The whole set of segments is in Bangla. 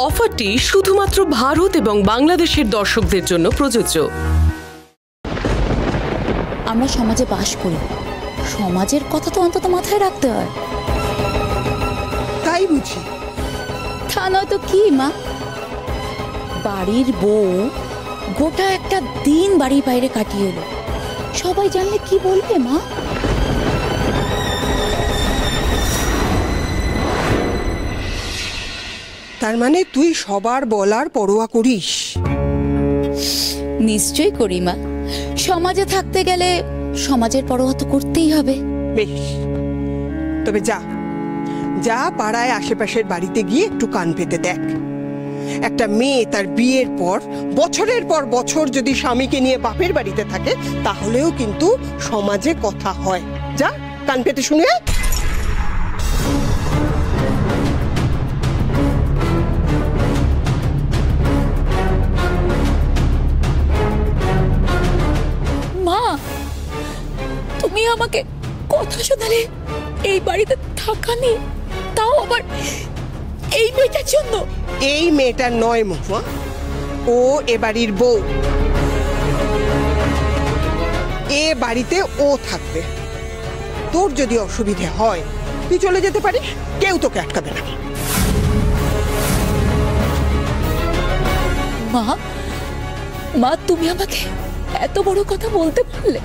অফারটি শুধুমাত্র ভারত এবং বাংলাদেশের দর্শকদের জন্য প্রযোজ্য। আমরা সমাজে বাস করি, সমাজের কথা তো অন্তত মাথায় রাখতে হয়। তাই বুঝি? তা নয়তো কি মা, বাড়ির বউ গোটা একটা দিন বাড়ির বাইরে কাটিয়ে এলো, সবাই জানলে কি বলবে মা? তার মানে তুই সবার বলার পরোয়া করিস? নিশ্চয়ই করি মা, সমাজে থাকতে গেলে সমাজের পরোয়া তো করতেই হবে। বেশ, তবে যা যা পাড়ায় আশেপাশের বাড়িতে গিয়ে একটু কান পেতে দেখ। একটা মেয়ে তার বিয়ের পর বছরের পর বছর যদি স্বামীকে নিয়ে বাপের বাড়িতে থাকে, তাহলেও কিন্তু সমাজে কথা হয়। যা কান পেতে শুনে আয়। মা, তুমি আমাকে কথা শোনালে এই বাড়িতে থাকা নেই, তাও আবার এই মেয়েটার জন্য। এই মেয়েটার নয় মহুয়া, ও এ বাড়ির বউ। এ বাড়িতে ও থাকবে। তোর যদি অসুবিধে হয় তুই চলে যেতে পারিস, কেউ তোকে আটকাবে না। মা, মা তুমি আমাকে এত বড় কথা বলতে পারলে?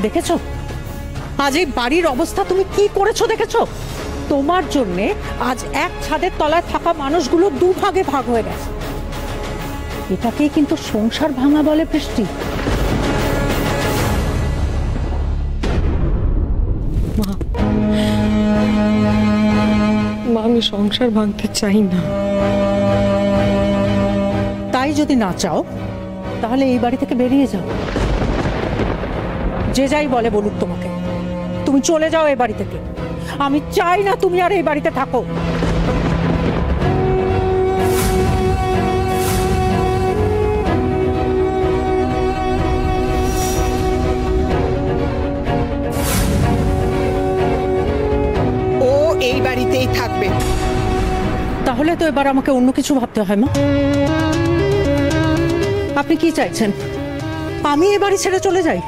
দেখেছো আজ এই বাড়ির অবস্থা তুমি কি করেছো? দেখেছো, তোমার জন্যে আজ এক ছাদের তলায় থাকা মানুষগুলো দুভাগে ভাগ হয়ে গেছে। এটাকেই কিন্তু সংসার ভাঙা বলে বৃষ্টি। মা, আমি সংসার ভাঙতে চাই না। তাই যদি না চাও তাহলে এই বাড়ি থেকে বেরিয়ে যাও। যে যাই বলে বলুক তোমাকে, তুমি চলে যাও এই বাড়ি থেকে। আমি চাই না তুমি আর এই বাড়িতে থাকো। ও এই বাড়িতেই থাকবে। তাহলে তো এবার আমাকে অন্য কিছু ভাবতে হয় মা। আপনি কি চাইছেন, আমি এ বাড়ি ছেড়ে চলে যাই?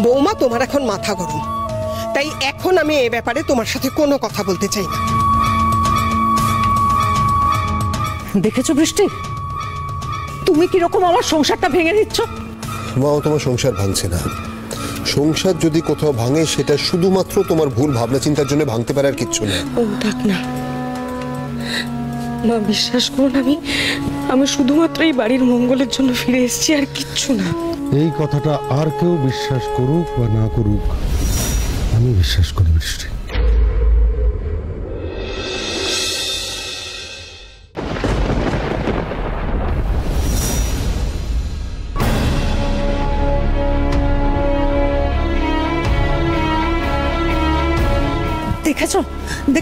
বৌমা, তোমার এখন মাথা গরম, তাই এখন আমি এ ব্যাপারে তোমার সাথে কোনো কথা বলতে চাই না। দেখেছো বৃষ্টি, তুমি কিরকম আমার সংসারটা ভেঙে দিচ্ছ। মাও তোমার সংসার ভাঙছে না। সংসার যদি কোথাও ভাঙে সেটা শুধুমাত্র তোমার ভুল ভাবনা চিন্তার জন্য ভাঙতে পারে, আর কিচ্ছু না। ও থাক না মা, বিশ্বাস করুন, আমি শুধুমাত্র এই বাড়ির মঙ্গলের জন্য ফিরে এসেছি, আর কিচ্ছু না। এই কথাটা আর কেউ বিশ্বাস করুক বা না করুক, আমি বিশ্বাস করি বৃষ্টি। দেখেছো?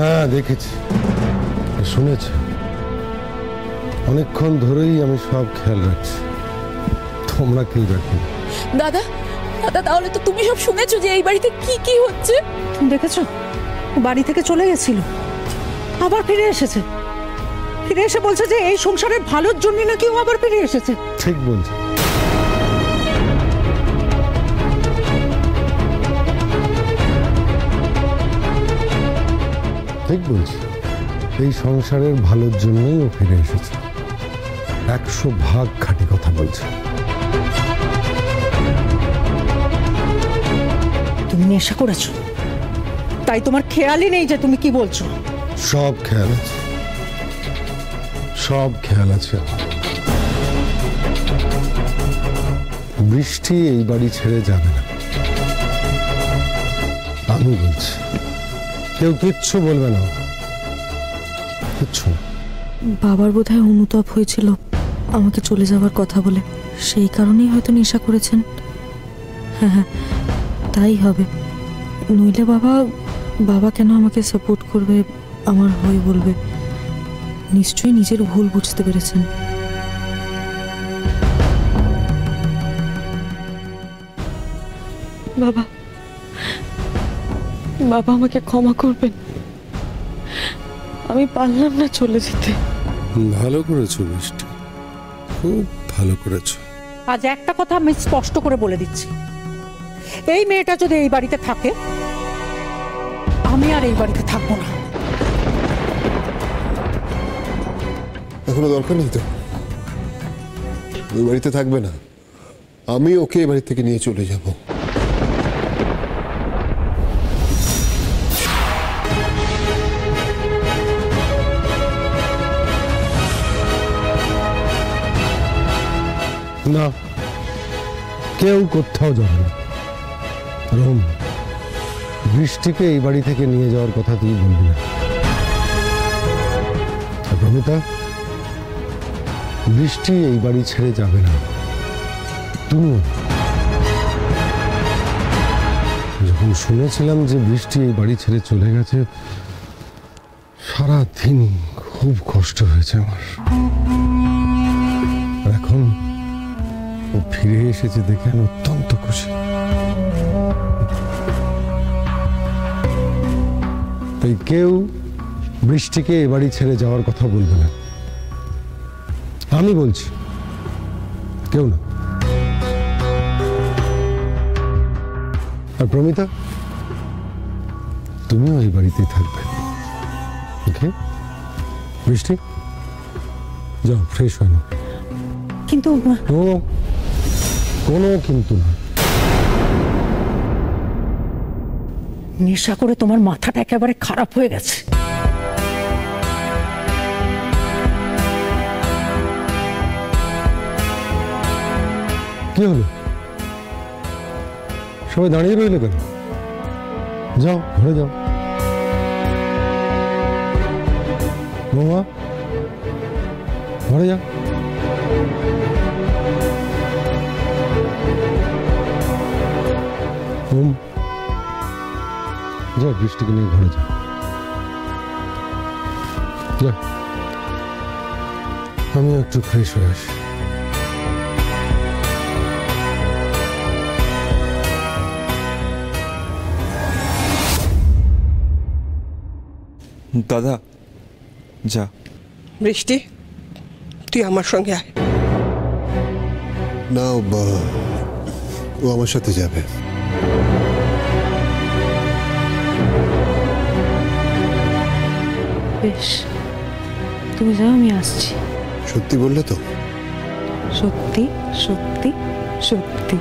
হ্যাঁ দেখেছি, শুনেছি। অনেকক্ষণ ধরেই আমি সব খেয়াল রাখছি, তোমরা কেউ রাখি। দাদা, দাদা তাহলে তো তুমি সব শুনেছো যে এই বাড়িতে কি কি হচ্ছে? দেখেছো, বাড়ি থেকে চলে গেছিল, আবার ফিরে এসেছে। ফিরে এসে বলছে যে এই সংসারের ভালোর জন্য নাকি ও আবার ফিরে এসেছে। ঠিক বলছে। ঠিক বলছি, এই সংসারের ভালোর জন্যই ও ফিরে এসেছে। 100 ভাগ খাঁটি কথা বলছে। তুমি নেশা করেছো, তাই তোমার খেয়ালই নেই যে তুমি কি বলছো। সব খেয়াল আছে, সব খেয়াল আছে। বৃষ্টি এই বাড়ি ছেড়ে যাবে না, আমি বলছি। কেউ কিচ্ছু বলবে না, কিচ্ছু না। বাবার বোধহয় অনুতাপ হয়েছিল আমাকে চলে যাওয়ার কথা বলে, সেই কারণেই হয়তো নেশা করেছেন। হ্যাঁ হ্যাঁ, তাই হবে। নইলে বাবা কেন আমাকে সাপোর্ট করবে, আমার হয়ে বলবে? নিশ্চয়ই নিজের ভুল বুঝতে পেরেছেন। বাবা, বাবা আমাকে ক্ষমা করবেন, আমি পারলাম না চলে যেতে। ভালো করেছো বৃষ্টি, খুব ভালো করেছো। আজ একটা কথা আমি স্পষ্ট করে বলে দিচ্ছি, এই মেয়েটা যদি এই বাড়িতে থাকে, আমি আর এই বাড়িতে থাকবো না। এখনো দরকার নেই তো, ওই বাড়িতে থাকবে না, আমি ওকে এই বাড়ি থেকে নিয়ে চলে যাব। না, কেউ কোথাও যাবে না। রোম, বৃষ্টিকে এই বাড়ি থেকে নিয়ে যাওয়ার কথা তুই বলবি না। প্রমিতা, বৃষ্টি এই বাড়ি ছেড়ে যাবে না। তুমি যখন শুনেছিলাম যে বৃষ্টি এই বাড়ি ছেড়ে চলে গেছে, সারা দিন খুব কষ্ট হয়েছে আমার। আর এখন ও ফিরে এসেছে দেখে আমি অত্যন্ত খুশি। তাই কেউ বৃষ্টিকে এ বাড়ি ছেড়ে যাওয়ার কথা বলবে না, আমি বলছি, কেউ না। আর প্রমিতা, তুমিও এই বাড়িতেই থাকবে। ওকে বৃষ্টি, যাও ফ্রেশ হয়ে নাও। কিন্তু কোনো কিন্তু না। নেশা করে তোমার মাথাটা একেবারে খারাপ হয়ে গেছে। কি হলো? সবাই দাঁড়িয়ে রইলে কেন? যাও ঘরে যাও। বৌমা, ঘরে যাও। যাও, বৃষ্টিকে নিয়ে ঘরে যাও। আমি একটু ফ্রেশ হয়ে আসি। দাদা যা। বৃষ্টি, তুই আমার সঙ্গে আয়। না, ও আমার সাথে যাবে। বেশ, তুমি যাও, আমি আসছি। সত্যি বললে তো? সত্যি সত্যি সত্যি।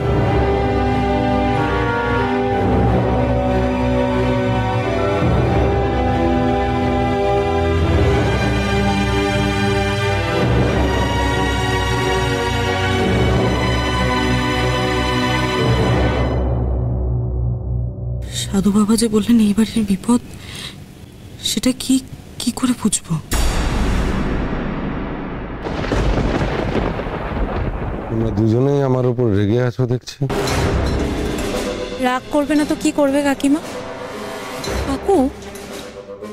সাধু বাবা যে বললেন এই বাড়ির বিপদ, সেটা কি কি করে বুঝবো? তোমরা দুজনেই আমার উপর রেগে আছো দেখছি। রাগ করবে না তো কি করবে কাকিমা? কাকু,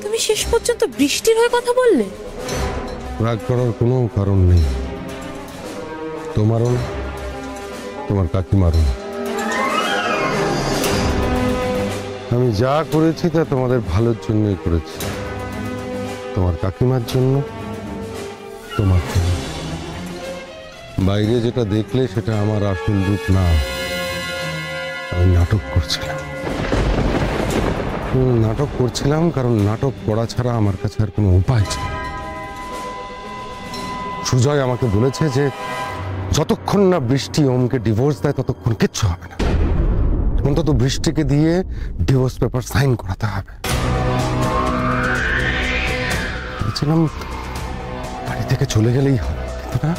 তুমি শেষ পর্যন্ত বৃষ্টির হয়ে কথা বললে। রাগ করার কোনো কারণ নেই, তোমারও না, তোমার কাকিমারও না। আমি যা করেছি তা তোমাদের ভালোর জন্যই করেছি, তোমার কাকিমার জন্য, তোমার জন্য। বাইরে যেটা দেখলে সেটা আমার আসল রূপ না, আমি নাটক করছিলাম। কারণ নাটক করা ছাড়া আমার কাছে আর কোনো উপায় ছিল। সুজয় আমাকে বলেছে যে যতক্ষণ না বৃষ্টি ওমকে ডিভোর্স দেয় ততক্ষণ কিচ্ছু হবে না, অন্তত বৃষ্টিকে দিয়ে ডিভোর্স পেপার সাইন করাতে হবে। বলছিলাম বাড়ি থেকে চলে গেলেই হবে, কিন্তু না।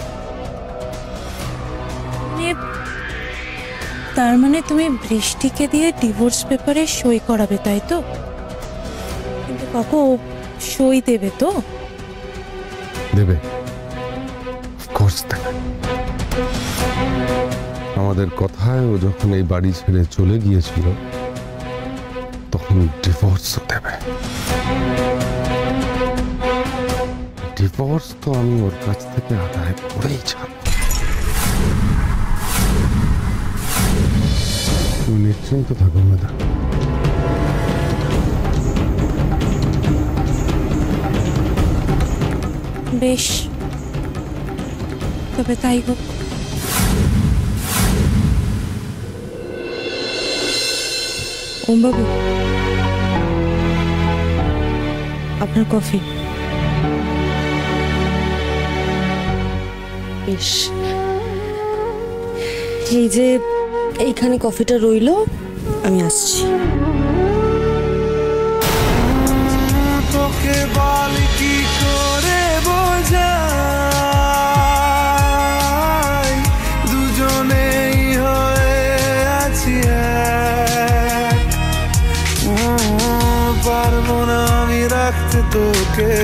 তার মানে তুমি বৃষ্টিকে দিয়ে ডিভোর্স পেপারে সই করাবে, তাই তো? কিন্তু কাকু, সই দেবে তো? দেবে, অফকোর্স দেবে। আমাদের কথায় ও যখন এই বাড়ি ছেড়ে চলে গিয়েছিল তখন ডিভোর্সও দেবে। ডিভোর্স তো আমি ওর কাছ থেকে আদায় করেই ছাড়ব। তুমি নিশ্চিন্ত থাকো ম্যাডাম। বেশ, তবে তাই হোক। ওম বাবু, আপনার কফি। বেশ, এই যে এইখানে কফিটা রইলো, আমি আসছি। তোকে বল কি করে বোঝাই, দুজনেই হয়ে আছি এক। পারবো না আমি রাখতে তোকে,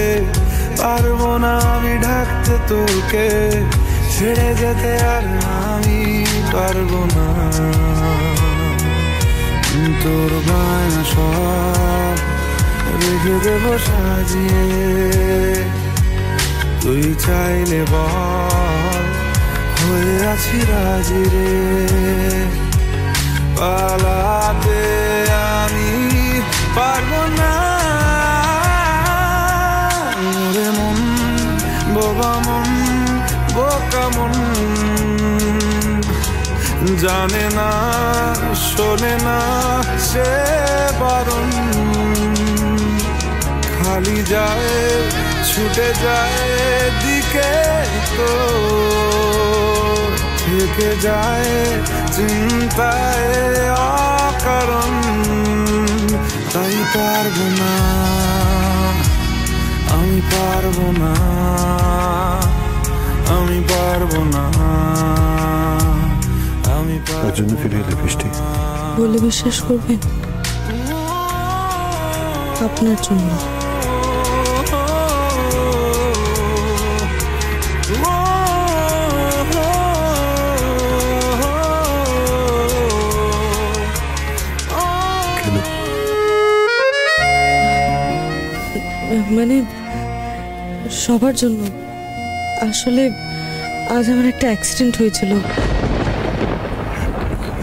পারবো না আমি ঢাকতে তোকে, ছেড়ে যেতে আর আমি পারবো না। তোর বায়না সব রেখে দেবো সাজিয়ে, তুই চাইলে বল হয়ে আছি রাজি রে। পালাতে আমি পারবো না, ওরে মন বোবা মন বোকা মন, জানে না শোনে না সে বারণ, খালি যায় ছুটে যায় দিকে, তো থেকে যায় চিন্তায় অকারণ। তাই পারবো না, আমি পারবো না, আমি পারবো না, আমি তার জন্য ফিরে এলে বৃষ্টি? বলে বিশ্বাস করবেন, আপনার জন্য। মানে সবার জন্য। আসলে আজ আমার একটা অ্যাক্সিডেন্ট হয়েছিল।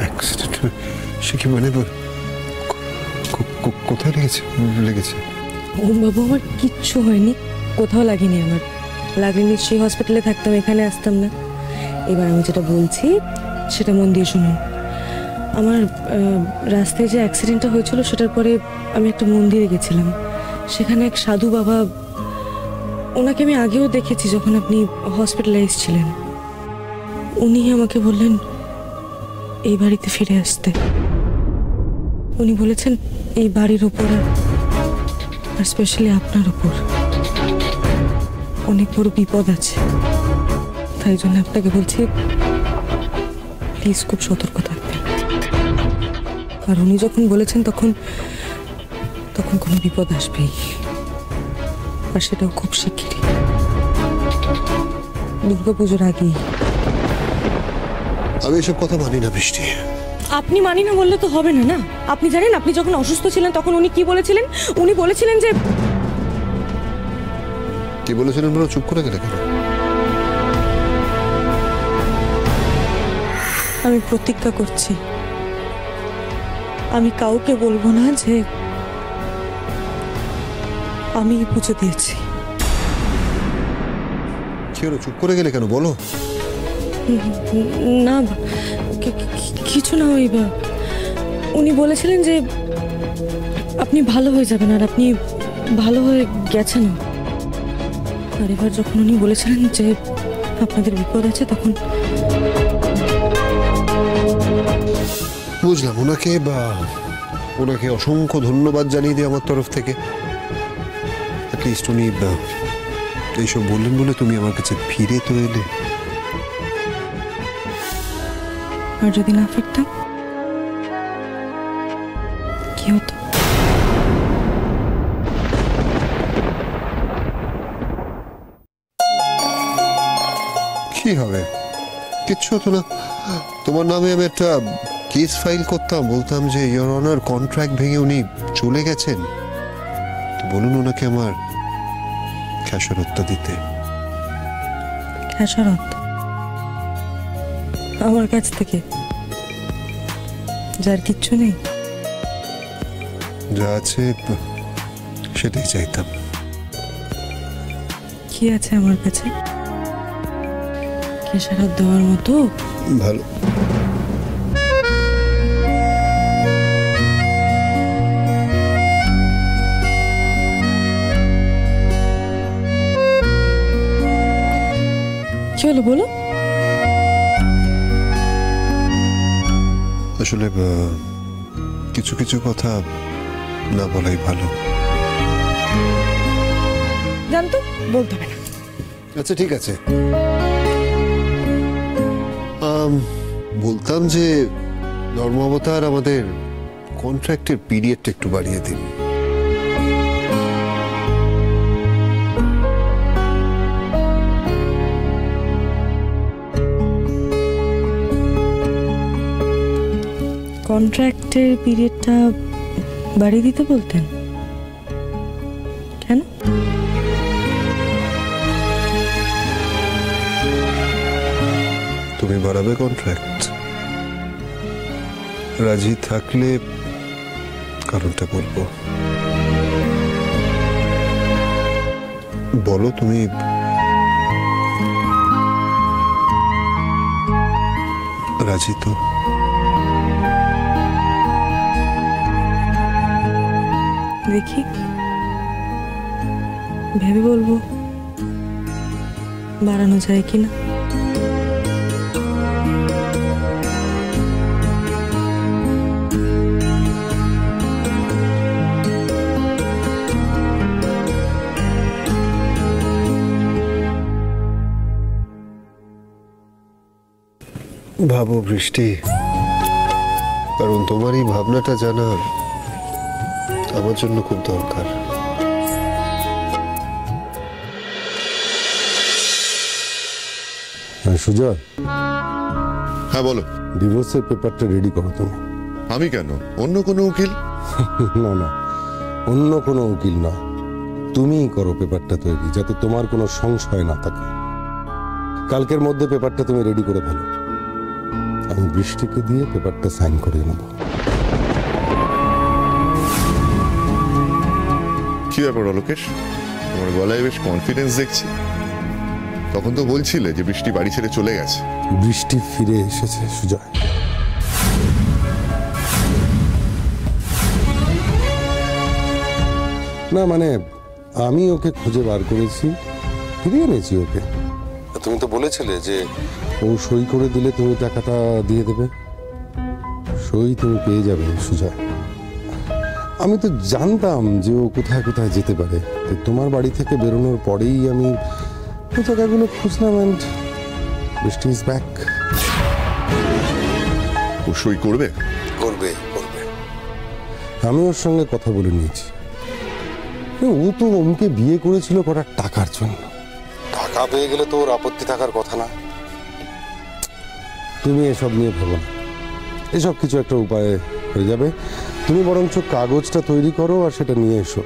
অ্যাক্সিডেন্ট? সে কি মানে কোথায় লেগেছে? ওম বাবু, আমার কিচ্ছু হয়নি, কোথাও লাগেনি। আমার লাগলে নিশ্চয়ই হসপিটালে থাকতাম, এখানে আসতাম না। এবার আমি যেটা বলছি সেটা মন দিয়ে শুনুন। আমার রাস্তায় যে অ্যাক্সিডেন্টটা হয়েছিল সেটার পরে আমি একটা মন্দিরে গেছিলাম। সেখানে এক সাধু বাবা, ওনাকে আমি আগেও দেখেছি যখন আপনি হসপিটালাইজ ছিলেন। উনি আমাকে বললেন এই বাড়িতে ফিরে আসতে। উনি বলেছেন এই বাড়ির উপর আর স্পেশালি আপনার উপর অনেক বড় বিপদ আছে। তাই জন্য আপনাকে বলছি, প্লিজ খুব সতর্ক থাকবেন। আর উনি যখন বলেছেন তখন কোনো বিপদ আসবেই, আর সেটাও খুব শিগগিরই, দুর্গাপুজোর আগেই। আমি এসব কথা মানি না বৃষ্টি। আপনি মানি না বললে তো হবে না। না, আপনি জানেন আপনি যখন অসুস্থ ছিলেন তখন উনি কি বলেছিলেন? উনি বলেছিলেন যে... কি বলেছিলেন বলো? চুপ করে গেলে কেন? আমি প্রতিজ্ঞা করছি আমি কাউকে বলবো না যে আমি পুজো দিয়েছি। কি হলো, চুপ করে গেলে কেন? বলো। না, কিছু না। ওই উনি বলেছিলেন যে আপনি ভালো হয়ে যাবেন, আর আপনি ভালো হয়ে গেছেন। আর এবার যখন উনি বলেছিলেন যে আপনাদের বিপদ আছে, তখন বুঝলাম। ওনাকে অসংখ্য ধন্যবাদ জানিয়ে দিই আমার তরফ থেকে। অ্যাটলিস্ট উনি এইসব বললেন বলে তুমি আমার কাছে ফিরে তো এলে। আর যদি না ফিরতাম কি হতো? কি হবে? কিচ্ছু হতো না। তোমার নামে আমি একটা কেস ফাইল করতাম, বলতাম যে ইওর অনার কন্ট্রাক্ট ভেঙে উনি চলে গেছেন, তো বলুন ওনাকে আমার খেসারতটা দিতে। খেসারত আমার কাছ থেকে? যার কিচ্ছু নেই? যা আছে সেটাই চাইতাম। কি কি আছে আমার কাছে? খেসারত দেওয়ার মতো ভালো। কি হলো বলো? আসলে কিছু কিছু কথা না বলাই ভালো। জানতো বলতে হবে না। আচ্ছা ঠিক আছে, বলতাম যে ধর্মাবতার আমাদের কন্ট্রাক্টের পিরিয়ডটা একটু বাড়িয়ে দিন। কন্ট্রাক্টের পিরিয়ডটা বাড়িয়ে দিতে বলতেন কেন? তুমি বাড়াবে কন্ট্রাক্ট? রাজি থাকলে কারণটা বলবো। বলো তুমি রাজি তো? দেখি ভেবে বলবো বাড়ানো যায় কিনা। ভাবো বৃষ্টি, কারণ তোমার এই ভাবনাটা জানা আমার জন্য খুব দরকার। সুজয়, হ্যাঁ বলো। ডিভোর্সের পেপারটা রেডি করো তুমি। আমি কেন? অন্য কোনো উকিল? না না, অন্য কোনো উকিল না, তুমিই করো পেপারটা তৈরি, যাতে তোমার কোনো সংশয় না থাকে। কালকের মধ্যে পেপারটা তুমি রেডি করে ফেলো, আমি বৃষ্টিকে দিয়ে পেপারটা সাইন করিয়ে নেব। কি ব্যাপার অলোকেশ, তোমার গলায় বেশ কনফিডেন্স দেখছি। তখন তো বলছিলে যে বৃষ্টি বাড়ি ছেড়ে চলে গেছে। বৃষ্টি ফিরে এসেছে সুজয়। না মানে আমি ওকে খুঁজে বার করেছি, ফিরিয়ে এনেছি ওকে। তুমি তো বলেছিলে যে ও সই করে দিলে তুমি টাকাটা দিয়ে দেবে, সই তুমি পেয়ে যাবে সুজয়। আমি তো জানতাম যে ও কোথায় কোথায় যেতে পারে, তো তোমার বাড়ি থেকে বেরোনোর পরেই আমি ওই জায়গাগুলো খুঁজলাম অ্যান্ড বৃষ্টি ইজ ব্যাক। ও সই করবে? করবে করবে, আমি ওর সঙ্গে কথা বলে নিয়েছি। ও তো ওমকে বিয়ে করেছিল করার টাকার জন্য, টাকা পেয়ে গেলে তো ওর আপত্তি থাকার কথা না। তুমি এসব নিয়ে ভাবো না, এসব কিছু একটা উপায়ে হয়ে যাবে। তুমি বরঞ্চ কাগজটা তৈরি করো আর সেটা নিয়ে এসো।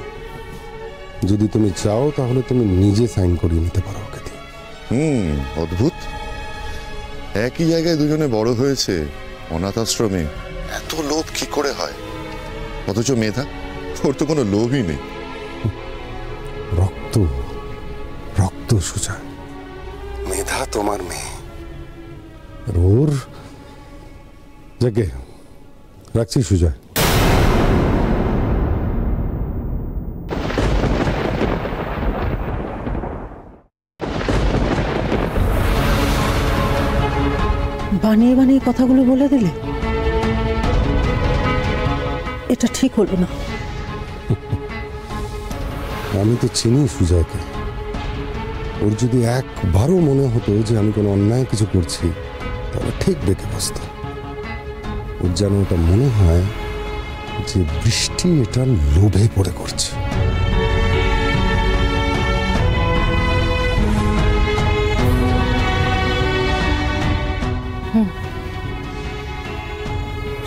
যদি তুমি চাও তাহলে তুমি নিজে সাইন করিয়ে নিতে পারো ওকে দিয়ে। অদ্ভুত, একই জায়গায় দুজনে বড় হয়েছে, অনাথ আশ্রমে, এত লোভ কি করে হয়? অথচ মেধা, ওর তো কোনো লোভই নেই। রক্ত রক্ত সুজা, মেধা তোমার মেয়ে, ওর যাকে রাখছি সুজয়। বানিয়ে বানিয়ে কথাগুলো বলে দিলে, এটা ঠিক হলো না। আমি তো চিনি সুজয়কে, ওর যদি একবারও মনে হতো যে আমি কোনো অন্যায় কিছু করছি তাহলে ঠিক দেখে বসত। ওর যেন এটা মনে হয় যে বৃষ্টি এটা লোভে পড়ে করছে।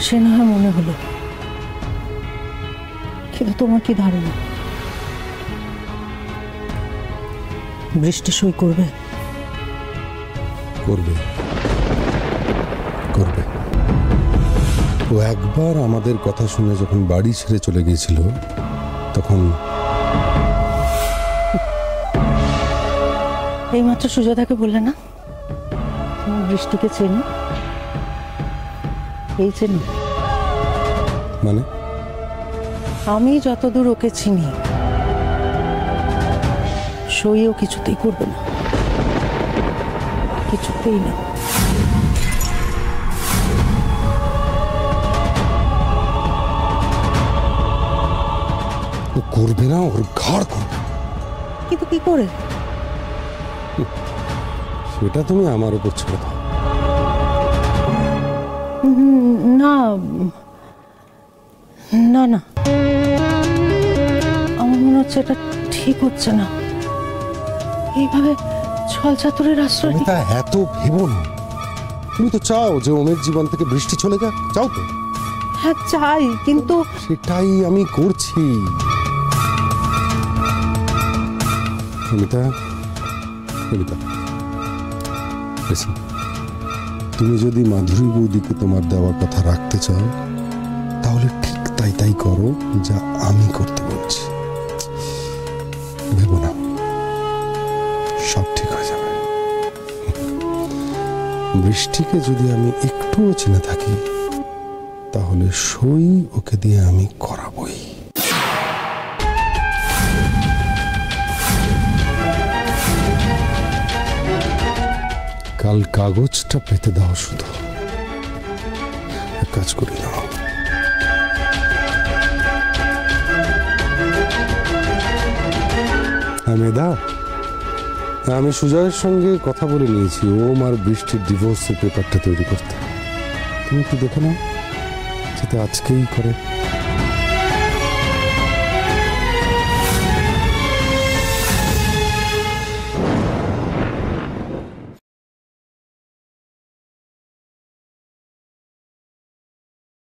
সে না হয় মনে হলো, কিন্তু তোমার কি ধারণা বৃষ্টি সই করবে? করবে করবে। ও একবার আমাদের কথা শুনে যখন বাড়ি ছেড়ে চলে গিয়েছিল তখন এইমাত্র সুজাতাকে বললে না তোমার বৃষ্টিকে চেনো? এই চেনো মানে? আমি যতদূর ওকে চিনি সইও কিছুতেই করবে না, কিছুতেই না। করবে না, ওর ঘাড় করবে। কিন্তু কি করে? সেটা তুমি আমার উপর ছেড়ে দাও। না না না, আমার মনে হচ্ছে এটা ঠিক হচ্ছে না। এইভাবে ছল চাতুরের আশ্রয় তুমি তা এত ভেবো না। তুমি তো চাও যে ওমের জীবন থেকে বৃষ্টি চলে যাক, চাও তো? হ্যাঁ চাই, কিন্তু সেটাই আমি করছি। অমিতা, অমিতা, তুমি যদি মাধুরী বৌদিকে তোমার দেওয়ার কথা রাখতে চাও তাহলে ঠিক তাই করো যা আমি করতে বলছি। ভেবো না, সব ঠিক হয়ে যাবে। বৃষ্টিকে যদি আমি একটুও চিনে থাকি তাহলে সই ওকে দিয়ে আমি করাবই। কাল কাগজটা পেতে দাও, শুধু এক কাজ করি দাও। মেধা, আমি সুজয়ের সঙ্গে কথা বলে নিয়েছি ওম আর বৃষ্টির ডিভোর্সের পেপারটা তৈরি করতে। তুমি একটু দেখে নাও যাতে আজকেই করে।